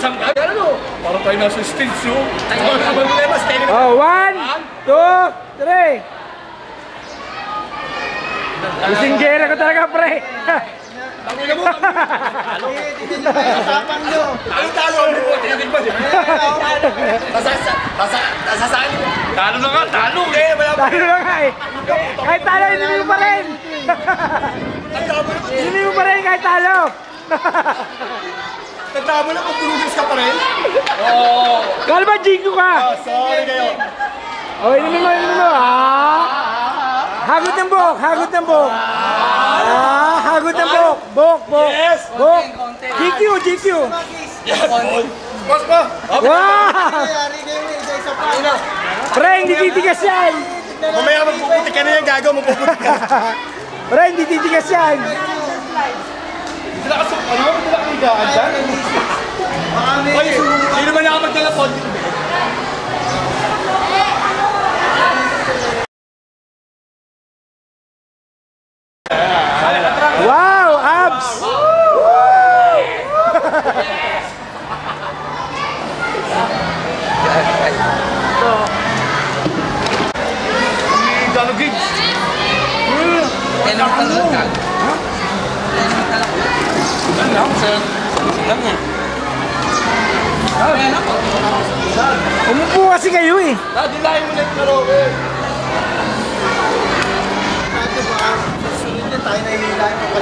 Isang ano? Para tayo nasa stage, oh. Oh, 1, 2, 3. Isinggera ko talaga, pre. Tangin na mo. Talo. Kasapang nyo. Ay, talo. Sasaan mo. Talo na nga, talo. Talo na nga eh. Kahit talo, hindi mo pa rin. Hindi mo pa rin kahit talo. Tanda mo na kung tulugis ka pa rin? Oo. Kala ba jingo ka? Sorry kayo. O, inumin mo. Hagot ng buhok, hagot ng buhok. Hagot ng buhok. Buhok. Yes. Buhok. GQ. Boss mo. Wow! Pre, hindi titigas yan. Mamaya magpuputi ka na yan, gago. Magpuputi ka. Pre, hindi titigas yan. Sila ka ano? Sila ka higaan dyan? Ay, hindi naman ako magtelepon. Wow, abs! Gano gigs? Yan ang talong ka. Ano lang? Lang eh. Umupo kasi kayo eh. Dilahin mo na yung laro eh. Tayo nahihila yung kapal